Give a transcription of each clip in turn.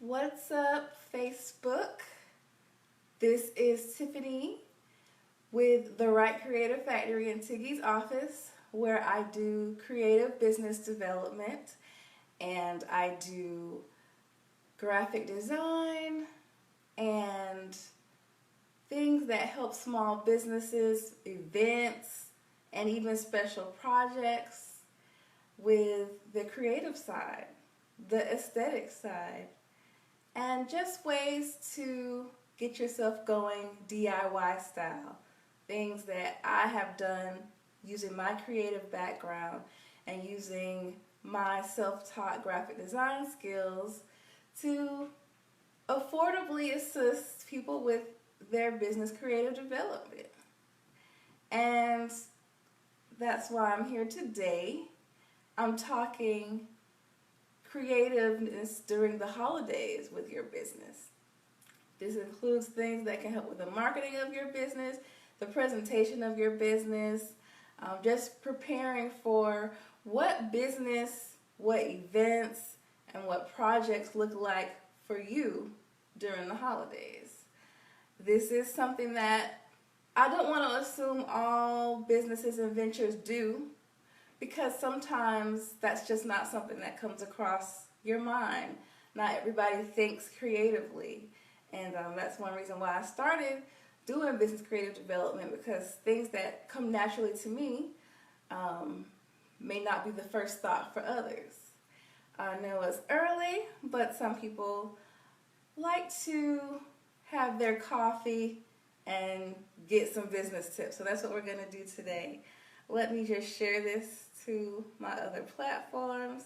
What's up, Facebook? This is Tiffany with the Right Creative Factory in Tiggy's office, where I do creative business development and I do graphic design and things that help small businesses, events, and even special projects with the creative side, the aesthetic side, and just ways to get yourself going DIY style. Things that I have done using my creative background and using my self-taught graphic design skills to affordably assist people with their business creative development. And that's why I'm here today. I'm talking creativeness during the holidays with your business. This includes things that can help with the marketing of your business, the presentation of your business, just preparing for what business, what events, and what projects look like for you during the holidays. This is something that I don't want to assume all businesses and ventures do, because sometimes that's just not something that comes across your mind. Not everybody thinks creatively. And that's one reason why I started doing business creative development, because things that come naturally to me may not be the first thought for others. I know it's early, but some people like to have their coffee and get some business tips. So that's what we're going to do today. Let me just share this to my other platforms,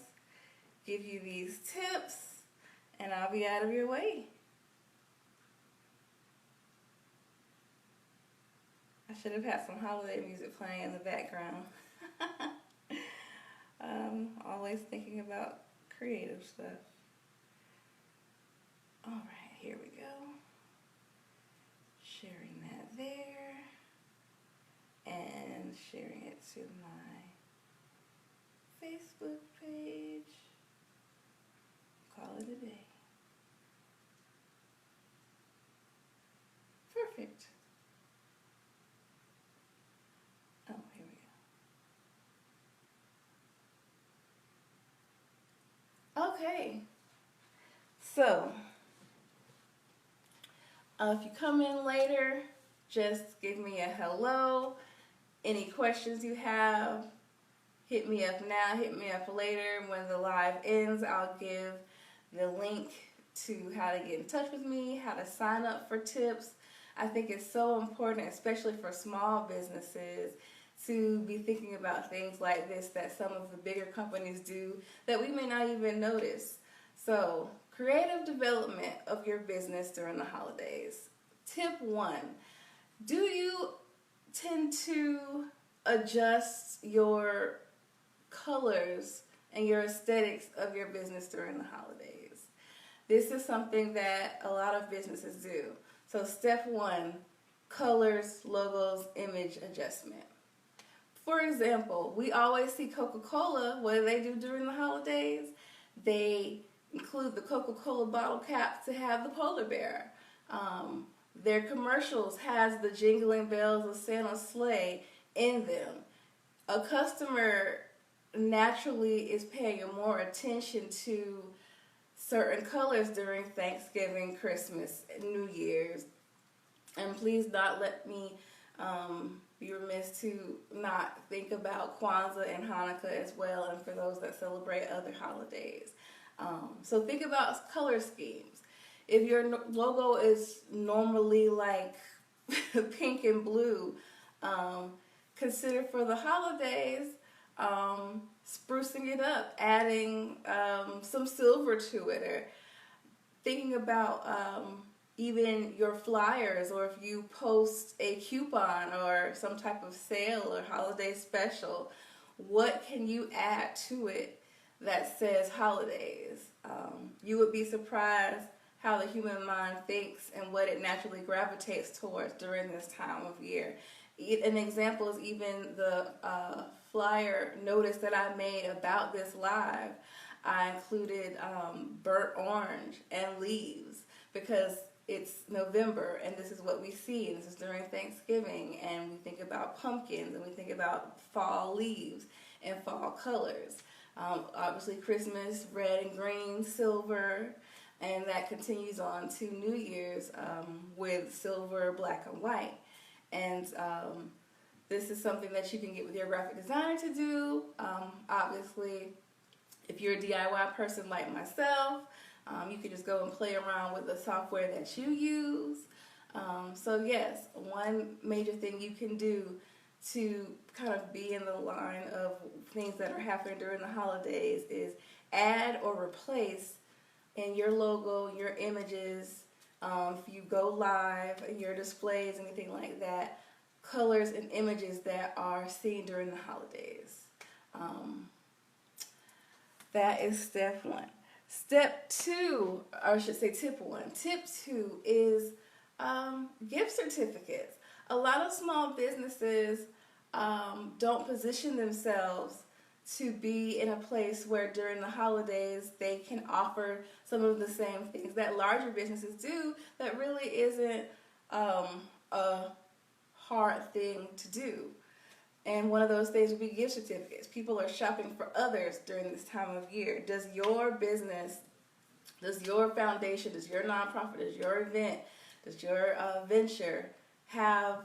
give you these tips, and I'll be out of your way. I should have had some holiday music playing in the background. Always thinking about creative stuff. All right, here we go. Sharing that there and sharing it to my Facebook page. Call it a day. Perfect. Oh, here we go. Okay. So, if you come in later, just give me a hello. Any questions you have, hit me up now, hit me up later. When the live ends, I'll give the link to how to get in touch with me, how to sign up for tips. I think it's so important, especially for small businesses, to be thinking about things like this that some of the bigger companies do that we may not even notice. So, creative development of your business during the holidays. Tip 1, do you tend to adjust your colors and your aesthetics of your business during the holidays? This is something that a lot of businesses do. So step 1, colors, logos, image adjustment. For example, we always see Coca-Cola. What do they do during the holidays? They include the Coca-Cola bottle caps to have the polar bear. Their commercials has the jingling bells of Santa's sleigh in them. A customer naturally is paying more attention to certain colors during Thanksgiving, Christmas, New Year's. And please not let me be remiss to not think about Kwanzaa and Hanukkah as well, and for those that celebrate other holidays. So think about color schemes. If your logo is normally like pink and blue, consider for the holidays sprucing it up, adding some silver to it, or thinking about even your flyers, or if you post a coupon or some type of sale or holiday special, what can you add to it that says holidays? You would be surprised how the human mind thinks and what it naturally gravitates towards during this time of year. An example is even the flyer notice that I made about this live. I included burnt orange and leaves because it's November and this is what we see, and this is during Thanksgiving, and we think about pumpkins and we think about fall leaves and fall colors. Obviously Christmas, red and green, silver, and that continues on to New Year's with silver, black, and white. And this is something that you can get with your graphic designer to do. Obviously, if you're a DIY person like myself, you can just go and play around with the software that you use. So yes, one major thing you can do to kind of be in the line of things that are happening during the holidays is add or replace in your logo, your images, if you go live, in your displays, anything like that, colors and images that are seen during the holidays. That is step one. Step two, or I should say tip one. Tip two is gift certificates. A lot of small businesses don't position themselves to be in a place where during the holidays they can offer some of the same things that larger businesses do that really isn't a hard thing to do. And one of those things would be gift certificates. People are shopping for others during this time of year. Does your business, does your foundation, does your nonprofit, does your event, does your venture have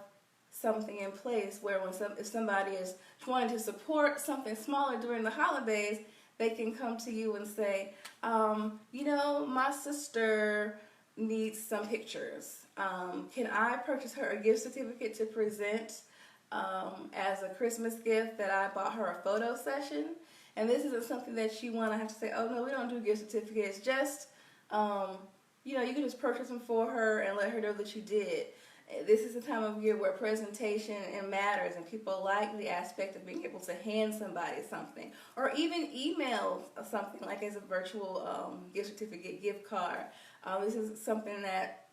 something in place where if somebody is wanting to support something smaller during the holidays, they can come to you and say, my sister needs some pictures. Can I purchase her a gift certificate to present as a Christmas gift that I bought her a photo session? And this isn't something that you want to have to say, oh no, we don't do gift certificates. Just, you can just purchase them for her and let her know that you did. This is a time of year where presentation matters, and people like the aspect of being able to hand somebody something, or even email something like as a virtual gift certificate, gift card. This is something that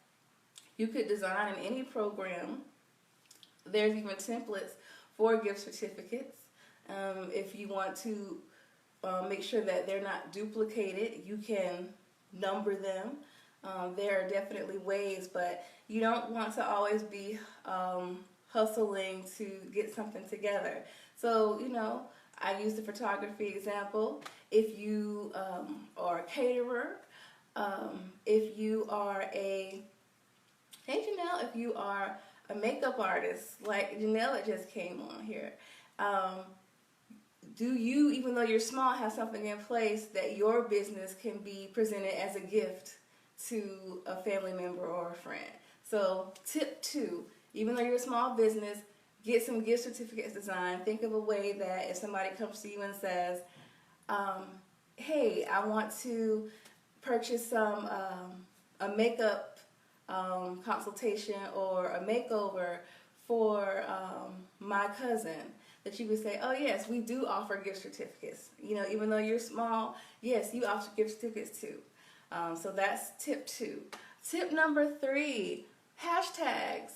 you could design in any program. There's even templates for gift certificates. If you want to make sure that they're not duplicated, you can number them. There are definitely ways, but you don't want to always be hustling to get something together. So, I use the photography example. If you are a caterer, if you are hey Janelle, if you are a makeup artist, like Janelle that just came on here, do you, even though you're small, have something in place that your business can be presented as a gift to a family member or a friend? So tip two, even though you're a small business, get some gift certificates designed. Think of a way that if somebody comes to you and says, hey, I want to purchase some a makeup consultation or a makeover for my cousin, that you would say, oh yes, we do offer gift certificates. Even though you're small, yes, you offer gift certificates too. So that's tip two. Tip number three, hashtags.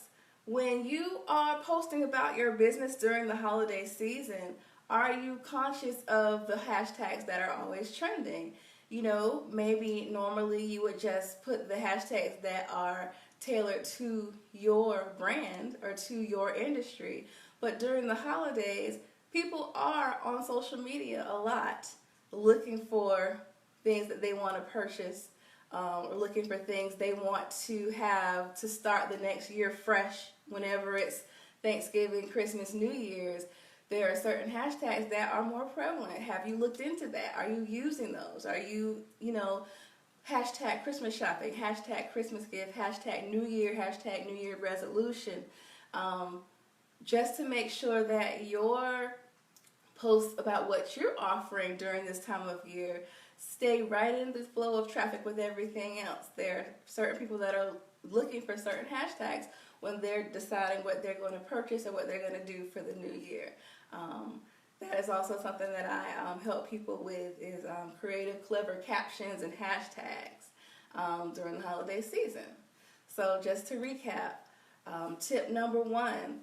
When you are posting about your business during the holiday season, are you conscious of the hashtags that are always trending? Maybe normally you would just put the hashtags that are tailored to your brand or to your industry. But during the holidays, people are on social media a lot looking for things that they want to purchase, or looking for things they want to have to start the next year fresh. Whenever it's Thanksgiving, Christmas, New Year's, there are certain hashtags that are more prevalent. Have you looked into that? Are you using those? Are you, hashtag Christmas shopping, hashtag Christmas gift, hashtag New Year, hashtag New Year resolution, just to make sure that your posts about what you're offering during this time of year stay right in the flow of traffic with everything else. There are certain people that are looking for certain hashtags when they're deciding what they're going to purchase or what they're going to do for the new year. That is also something that I help people with, is creative, clever captions and hashtags during the holiday season. So just to recap, tip number one,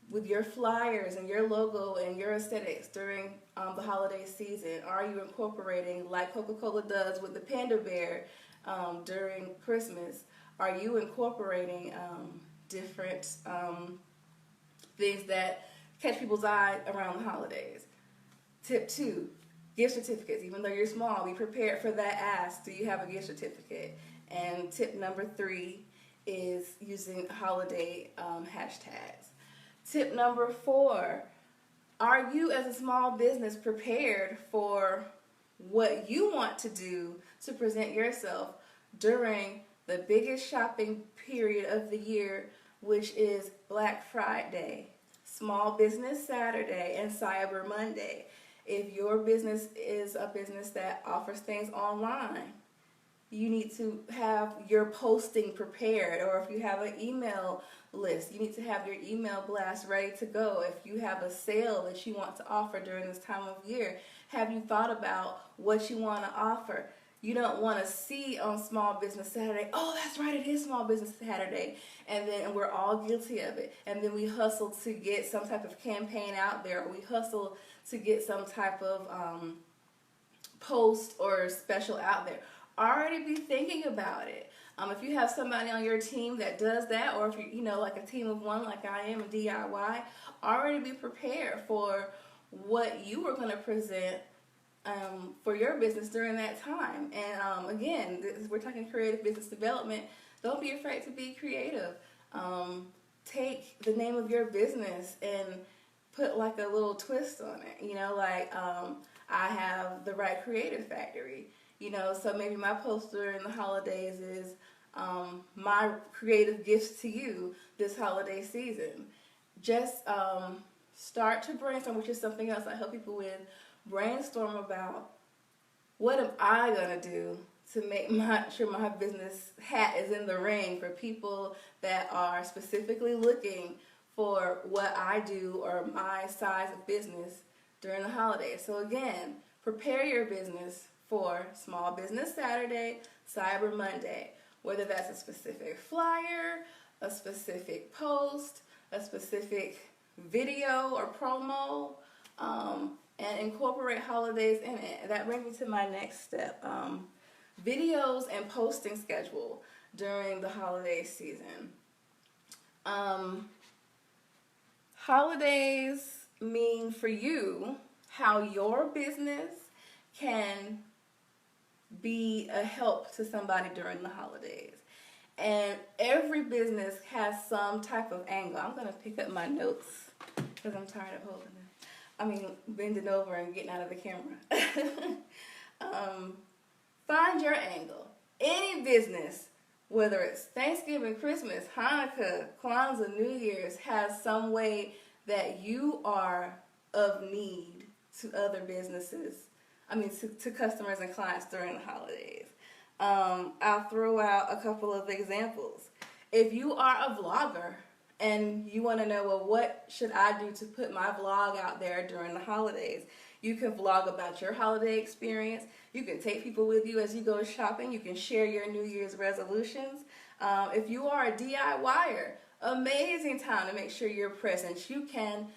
with your flyers and your logo and your aesthetics during the holiday season? Are you incorporating, like Coca-Cola does with the Panda Bear during Christmas, are you incorporating different things that catch people's eye around the holidays? Tip 2, gift certificates. Even though you're small, be prepared for that ask. Do you have a gift certificate? And tip number 3 is using holiday hashtags. Tip number 4, are you as a small business prepared for what you want to do to present yourself during the biggest shopping period of the year, which is Black Friday, Small Business Saturday, and Cyber Monday? If your business is a business that offers things online, you need to have your posting prepared. Or if you have an email list, you need to have your email blast ready to go. If you have a sale that you want to offer during this time of year, have you thought about what you want to offer? You don't want to see on Small Business Saturday, oh, that's right, it is Small Business Saturday, and we're all guilty of it. And then we hustle to get some type of campaign out there, or we hustle to get some type of post or special out there. Already be thinking about it. If you have somebody on your team that does that, or if you like a team of one like I am, a DIY, already be prepared for what you were going to present for your business during that time. And again, we're talking creative business development. Don't be afraid to be creative. Take the name of your business and put like a little twist on it. I have the Right Creative Factory. So maybe my post during the holidays is my creative gifts to you this holiday season. Just start to brainstorm, which is something else I help people with. Brainstorm about, what am I going to do to make sure my business hat is in the ring for people that are specifically looking for what I do or my size of business during the holidays. So again, prepare your business for Small Business Saturday, Cyber Monday, whether that's a specific flyer, a specific post, a specific video or promo, and incorporate holidays in it. That brings me to my next step. Videos and posting schedule during the holiday season. Holidays mean for you how your business can be a help to somebody during the holidays. And every business has some type of angle. I'm going to pick up my notes because I'm tired of holding them. Bending over and getting out of the camera. Find your angle. Any business, whether it's Thanksgiving, Christmas, Hanukkah, Kwanzaa, New Year's, has some way that you are of need to other businesses. To customers and clients during the holidays. I'll throw out a couple of examples. If you are a vlogger and you want to know, well, what should I do to put my vlog out there during the holidays? You can vlog about your holiday experience. You can take people with you as you go shopping. You can share your New Year's resolutions. If you are a DIYer, amazing time to make sure you're present. You can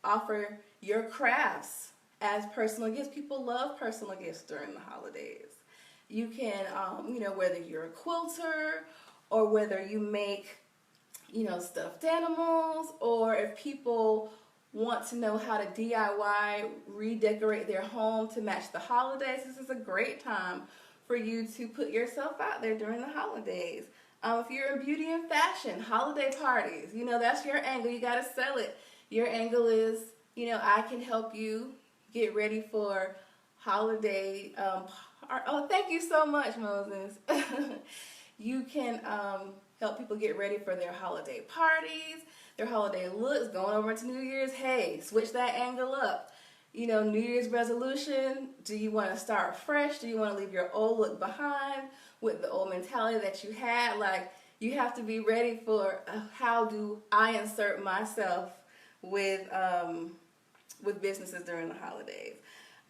offer your crafts as personal gifts. People love personal gifts during the holidays. You can, whether you're a quilter or whether you make, stuffed animals, or if people want to know how to DIY, redecorate their home to match the holidays, this is a great time for you to put yourself out there during the holidays. If you're in beauty and fashion, holiday parties, that's your angle. You got to sell it. Your angle is, I can help you get ready for holiday. Oh, thank you so much, Moses. You can help people get ready for their holiday parties, their holiday looks, going over into New Year's. Hey, switch that angle up. New Year's resolution. Do you want to start fresh? Do you want to leave your old look behind with the old mentality that you had? You have to be ready for how do I insert myself with businesses during the holidays.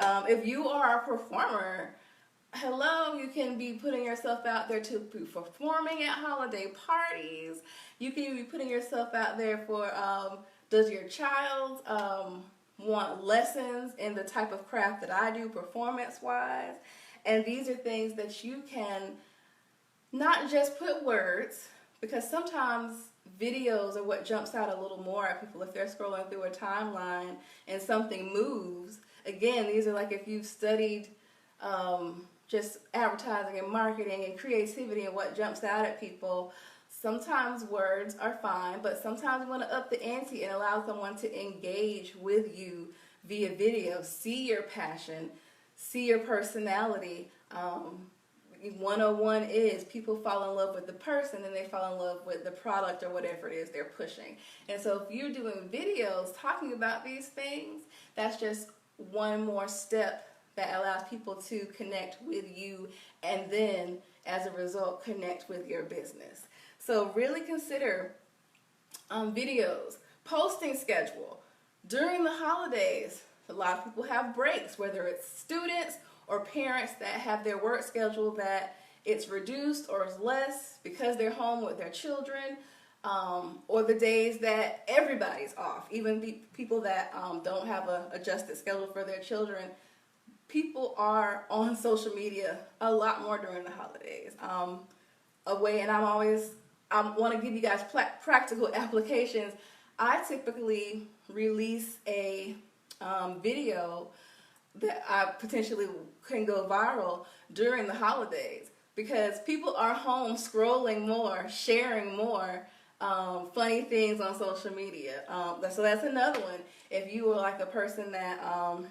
If you are a performer, hello, you can be putting yourself out there to be performing at holiday parties. You can be putting yourself out there for Does your child want lessons in the type of craft that I do, performance-wise? And these are things that you can not just put words, because sometimes videos are what jumps out a little more at people if they're scrolling through a timeline and something moves. Again, these are like if you've studied just advertising and marketing and creativity and what jumps out at people. Sometimes words are fine, but sometimes you want to up the ante and allow someone to engage with you via video, see your passion, see your personality. 101 is people fall in love with the person and they fall in love with the product or whatever it is they're pushing. And so if you're doing videos talking about these things, that's just one more step that allows people to connect with you and then as a result connect with your business. So really consider videos, posting schedule. During the holidays, a lot of people have breaks, whether it's students or parents that have their work schedule that it's reduced or is less because they're home with their children, or the days that everybody's off, even people that don't have an adjusted schedule for their children. People are on social media a lot more during the holidays. And I want to give you guys practical applications. I typically release a video that I potentially can go viral during the holidays because people are home scrolling more, sharing more funny things on social media. So that's another one. If you are like a person that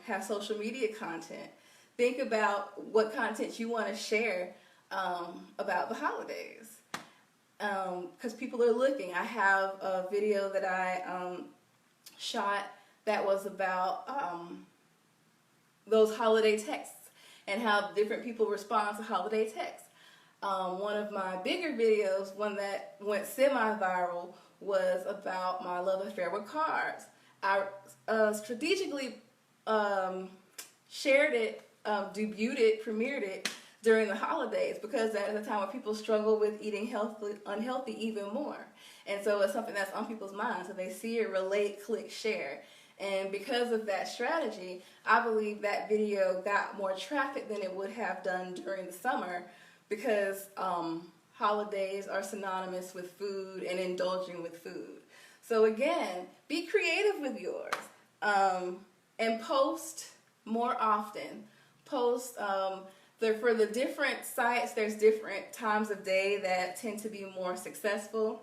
has social media content, think about what content you want to share about the holidays. Because people are looking. I have a video that I shot that was about those holiday texts and how different people respond to holiday texts. One of my bigger videos, one that went semi-viral, was about my love affair with cards. I strategically shared it, debuted it, premiered it during the holidays because that is a time when people struggle with eating unhealthy even more. And so it's something that's on people's minds. So they see it, relate, click, share. And because of that strategy, I believe that video got more traffic than it would have done during the summer because holidays are synonymous with food and indulging with food. So again, be creative with yours and post more often. Post for the different sites, there's different times of day that tend to be more successful.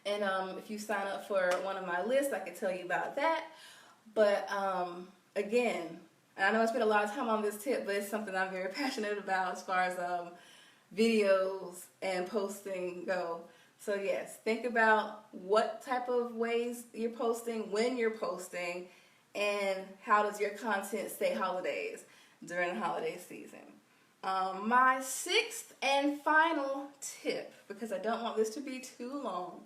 And if you sign up for one of my lists, I can tell you about that. But again, and I know I spent a lot of time on this tip, but it's something I'm very passionate about as far as videos and posting go. So yes, think about what type of ways you're posting, when you're posting, and how does your content stay holidays during the holiday season. My sixth and final tip, because I don't want this to be too long,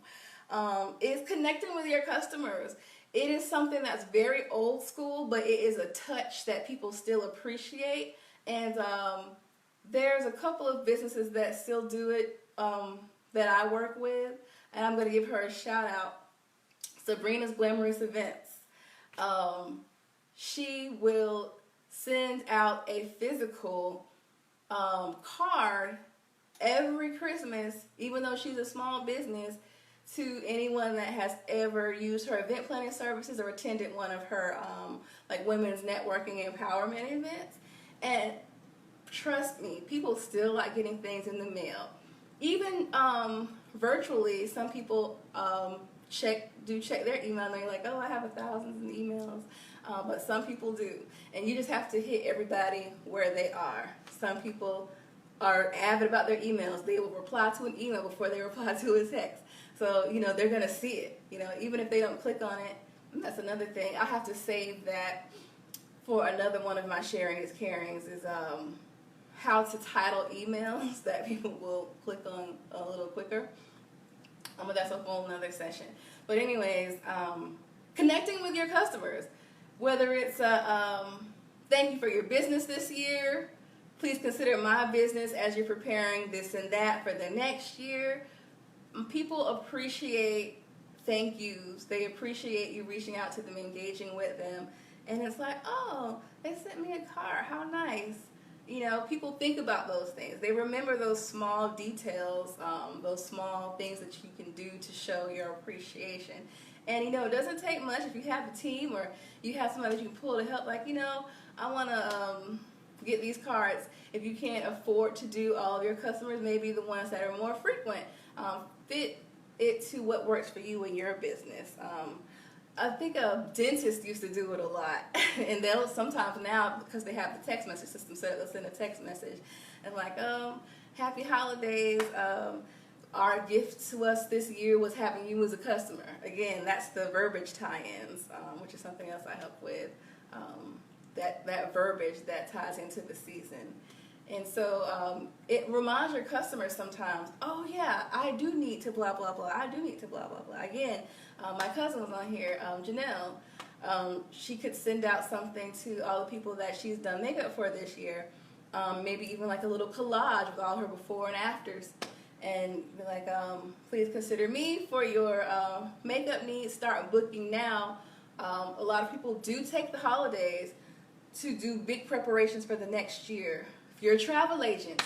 is connecting with your customers. It is something that's very old school, but it is a touch that people still appreciate. And there's a couple of businesses that still do it that I work with, and I'm going to give her a shout out. Sabrina's Glamorous Events. She will send out a physical card every Christmas, even though she's a small business, to anyone that has ever used her event planning services or attended one of her like women's networking empowerment events. And trust me, people still like getting things in the mail. Even virtually, some people check their email and they're like, oh, I have 1,000 emails. But some people do. And you just have to hit everybody where they are. Some people are avid about their emails. They will reply to an email before they reply to a text. So, they're going to see it. Even if they don't click on it, that's another thing. I have to save that for another one of my sharing is carings is how to title emails that people will click on a little quicker. But that's a whole nother session. But anyways, connecting with your customers. Whether it's thank you for your business this year, please consider my business as you're preparing this and that for the next year. People appreciate thank yous. They appreciate you reaching out to them, engaging with them. And it's like, oh, they sent me a card. How nice. You know, people think about those things. They remember those small details, those small things that you can do to show your appreciation. And, you know, it doesn't take much if you have a team or you have somebody that you can pull to help. Like, you know, I want to get these cards. If you can't afford to do all of your customers, maybe the ones that are more frequent, fit it to what works for you in your business. I think a dentist used to do it a lot, and they'll sometimes now, because they have the text message system set up, they'll send a text message and like, happy holidays. Our gift to us this year was having you as a customer. Again, that's the verbiage tie-ins, which is something else I help with. That verbiage that ties into the season. And so it reminds your customers sometimes, oh yeah, I do need to blah, blah, blah. I do need to blah, blah, blah. Again, my cousin was on here, Janelle. She could send out something to all the people that she's done makeup for this year. Maybe even like a little collage with all her before and afters. And be like, please consider me for your makeup needs. Start booking now. A lot of people do take the holidays to do big preparations for the next year. If you're a travel agent,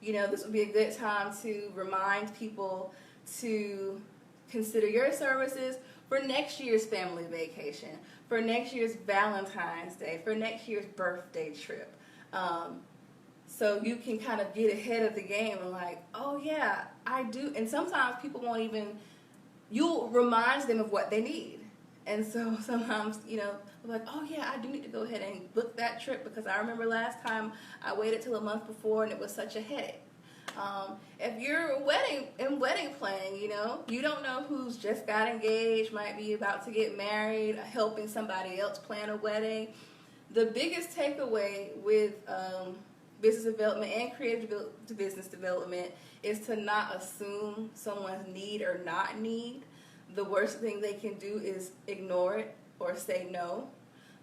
you know, this would be a good time to remind people to consider your services for next year's family vacation, for next year's Valentine's Day, for next year's birthday trip. So you can kind of get ahead of the game and like, oh yeah, I do. And sometimes people won't even, you'll remind them of what they need. And so sometimes, you know, like, oh yeah, I do need to go ahead and book that trip because I remember last time I waited till a month before and it was such a headache. If you're wedding planning, you know, you don't know who's just got engaged, might be about to get married, helping somebody else plan a wedding. The biggest takeaway with business development and creative business development is to not assume someone's need or not need. The worst thing they can do is ignore it or say no,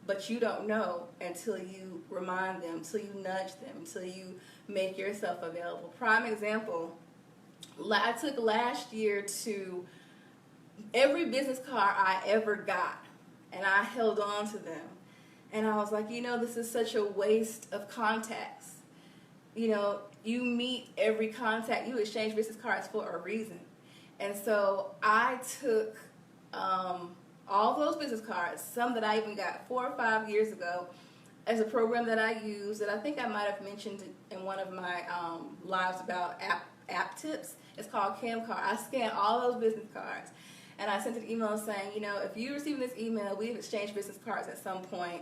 but you don't know until you remind them, until you nudge them, until you make yourself available. Prime example, I took last year to every business card I ever got, and I held on to them. And I was like, you know, this is such a waste of contacts. You know, you meet every contact, you exchange business cards for a reason. And so I took all those business cards, some that I even got 4 or 5 years ago, as a program that I use that I think I might have mentioned in one of my lives about app tips. It's called CamCard. I scanned all those business cards and I sent an email saying, you know, if you receive this email, we've exchanged business cards at some point.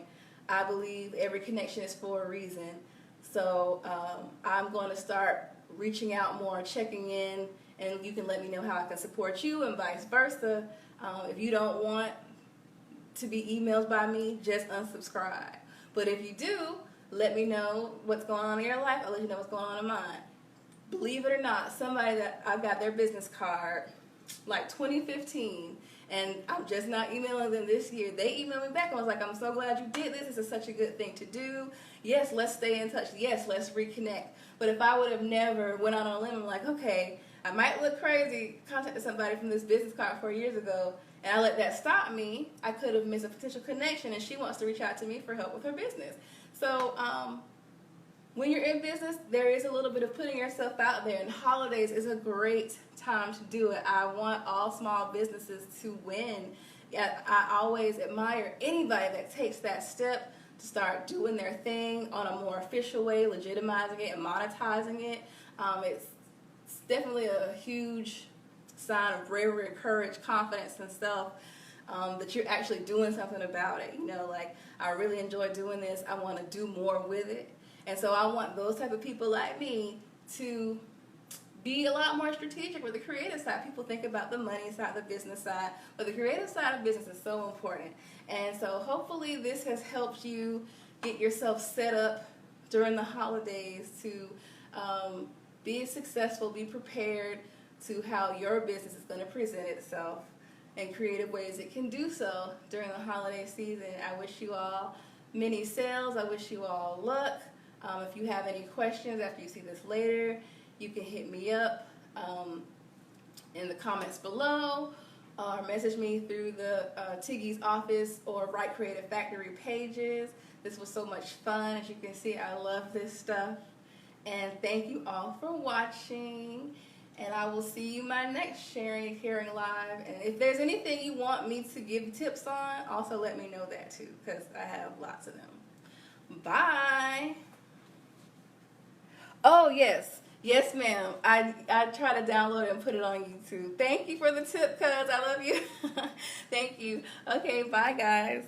I believe every connection is for a reason. So I'm going to start reaching out more, checking in, and you can let me know how I can support you and vice versa. If you don't want to be emailed by me, just unsubscribe. But if you do, let me know what's going on in your life. I'll let you know what's going on in mine. Believe it or not, somebody that I got their business card like 2015, and I'm just not emailing them this year. They emailed me back and was like, I'm so glad you did this. This is such a good thing to do. Yes, let's stay in touch. Yes, let's reconnect. But if I would have never went out on a limb, I'm like, okay, I might look crazy, contacted somebody from this business card 4 years ago, and I let that stop me, I could have missed a potential connection, and she wants to reach out to me for help with her business. So when you're in business, there is a little bit of putting yourself out there, and holidays is a great time to do it. I want all small businesses to win. I always admire anybody that takes that step to start doing their thing on a more official way, legitimizing it and monetizing it. It's definitely a huge sign of bravery, courage, confidence, and self that you're actually doing something about it. You know, like, I really enjoy doing this. I want to do more with it. And so I want those type of people like me to be a lot more strategic with the creative side. People think about the money side, the business side, but the creative side of business is so important. And so hopefully this has helped you get yourself set up during the holidays to be successful, be prepared to how your business is going to present itself in creative ways it can do so during the holiday season. I wish you all many sales. I wish you all luck. If you have any questions after you see this later, you can hit me up in the comments below, or message me through the Tiggy's office or Right Creative Factory pages. This was so much fun. As you can see, I love this stuff. And thank you all for watching. And I will see you my next Sharing and Caring Live. And if there's anything you want me to give tips on, also let me know that too, because I have lots of them. Bye. Oh, yes. Yes, ma'am. I try to download it and put it on YouTube. Thank you for the tip, cuz. I love you. Thank you. Okay, bye, guys.